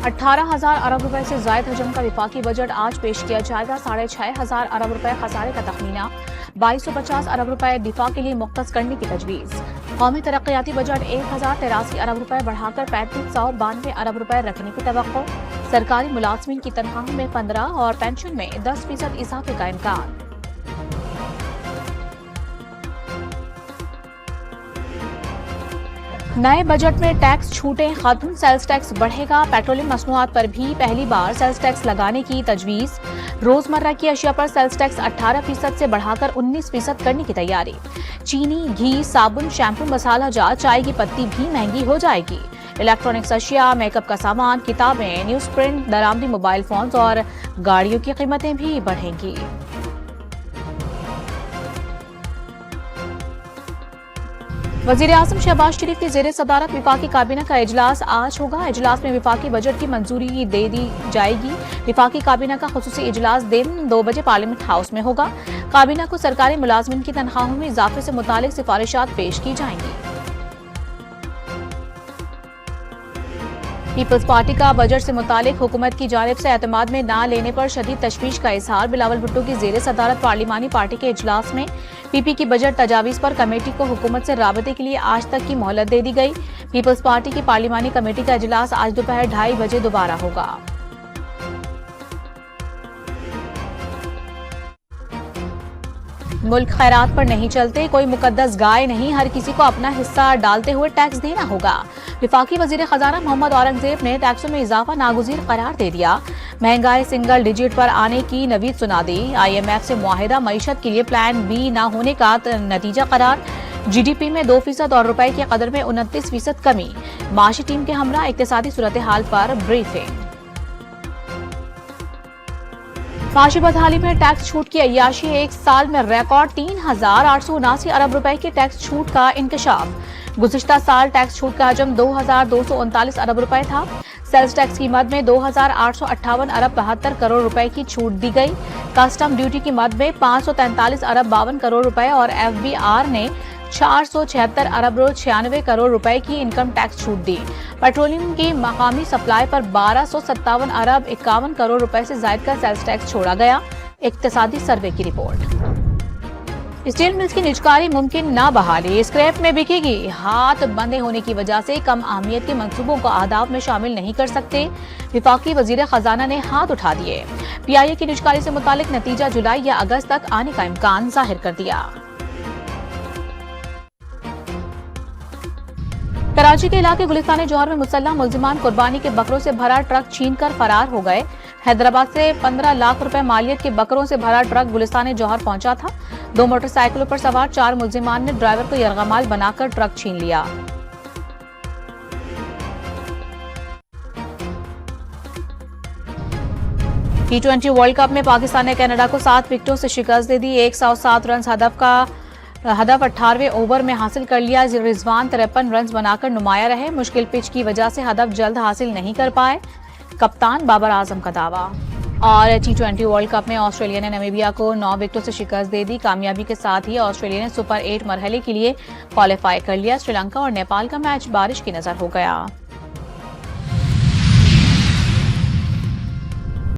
18,000 अरब रुपए से जायद हजम का विफाकी बजट आज पेश किया जाएगा। 6,500 अरब रुपए खसारे का तखमीना। 2250 अरब रुपए दिफा के लिए मुख्तस करने की तजवीज। कौमी तरक्याती बजट 1,083 अरब रुपए बढ़ाकर 3592 अरब रुपए रखने की तवक्को। सरकारी मुलाजमीन की तनख्वाहों में 15 और पेंशन में 10% इजाफे का इम्कान। नए बजट में टैक्स छूटें खत्म, सेल्स टैक्स बढ़ेगा। पेट्रोलियम मसनूआत पर भी पहली बार सेल्स टैक्स लगाने की तजवीज। रोजमर्रा की अशिया पर सेल्स टैक्स 18% से बढ़ाकर 19% करने की तैयारी। चीनी, घी, साबुन, शैम्पू, मसाला जात, चाय की पत्ती भी महंगी हो जाएगी। इलेक्ट्रॉनिक्स अशिया, मेकअप का सामान, किताबें, न्यूज प्रिंट, दरामदी मोबाइल फोन्स और गाड़ियों की कीमतें भी बढ़ेंगी। वज़ीर-ए-आज़म शहबाज शरीफ की ज़ेरे सदारत विफाकी काबीना का इजलास आज होगा। इजलास में विफाकी बजट की मंजूरी दे दी जाएगी। विफाकी काबीना का खुसूसी इजलास दिन 2 बजे पार्लियामेंट हाउस में होगा। काबीना को सरकारी मुलाजमीन की तनख्वाहों में इजाफे से मुतालिक सिफारिशात पेश की जाएंगी। पीपल्स पार्टी का बजट से मुतालिक हुकूमत की जानिब से एतमाद में ना लेने पर शदीद तशवीश का इजहार। बिलावल भुट्टो की ज़ेरे सदारत पार्लिमानी पार्टी के इजलास में पीपी की बजट तजावीज़ पर कमेटी को हुकूमत से राबते के लिए आज तक की मोहलत दे दी गई। पीपल्स पार्टी की पार्लिमानी कमेटी का इजलास आज दोपहर 2:30 बजे दोबारा होगा। मुल्क खैरात पर नहीं चलते, कोई मुकद्दस गाय नहीं, हर किसी को अपना हिस्सा डालते हुए टैक्स देना होगा। विफाकी वजीर खजाना मोहम्मद औरंगजेब ने टैक्सों में इजाफा नागुज़ीर करार दे दिया। महंगाई सिंगल डिजिट पर आने की नवीद सुना दी। IMF से मुआहिदा मईशत के लिए प्लान बी न होने का नतीजा करार। GDP में 2% और रुपए की कदर में 29% कमी। माशी टीम के हमरा इक्तिसादी सूरत हाल पर ब्रीफिंग। माशी बदहाली में टैक्स छूट की अय्याशी, एक साल में रिकॉर्ड 3,879 अरब रुपए की टैक्स छूट का इंकशाफ। गुज़िश्ता साल टैक्स छूट का हजम 2,239 अरब रुपए था। सेल्स टैक्स की मद में 2,858 अरब 72 करोड़ रुपए की छूट दी गई। कस्टम ड्यूटी की मद में 543 अरब 52 करोड़ रुपए और FBR ने 476 अरब 96 करोड़ रुपए की इनकम टैक्स छूट दी। पेट्रोलियम की मकामी सप्लाई पर 1257 अरब 51 करोड़ रुपए से जायद का सेल्स टैक्स छोड़ा गया। इक्तिसादी सर्वे की रिपोर्ट। स्टील मिल्स की निजकारी मुमकिन ना बहाली, स्क्रैप में बिकेगी। हाथ बंधे होने की वजह से कम अहमियत के मंसूबों को अहदाफ में शामिल नहीं कर सकते। विफाकी वजीर खजाना ने हाथ उठा दिए। PIA की निजकारी से मुतालिक नतीजा जुलाई या अगस्त तक आने का इम्कान जाहिर कर दिया। कराची के इलाके गुलिस्तान जौहर में मुसल्लह मुल्जिमान कुर्बानी के बकरों से भरा ट्रक छीनकर फरार हो गए। हैदराबाद से 15 लाख रुपए मालियत के बकरों से भरा ट्रक गुलिस्तान जौहर पहुंचा था। 2 मोटरसाइकिलों पर सवार 4 मुल्जिमान ने ड्राइवर को यरगमाल बनाकर ट्रक छीन लिया। T20 वर्ल्ड कप में पाकिस्तान ने कनाडा को 7 विकेटों से शिकस्त दे दी। 107 रन हदफ 18वें ओवर में हासिल कर लिया। रिजवान 53 रन बनाकर नुमाया रहे। मुश्किल पिच की वजह से हदफ जल्द हासिल नहीं कर पाए, कप्तान बाबर आजम का दावा। और T20 वर्ल्ड कप में ऑस्ट्रेलिया ने नामीबिया को 9 विकेटों से शिकस्त दे दी। कामयाबी के साथ ही ऑस्ट्रेलिया ने सुपर 8 मरहले के लिए क्वालिफाई कर लिया। श्रीलंका और नेपाल का मैच बारिश की नजर हो गया।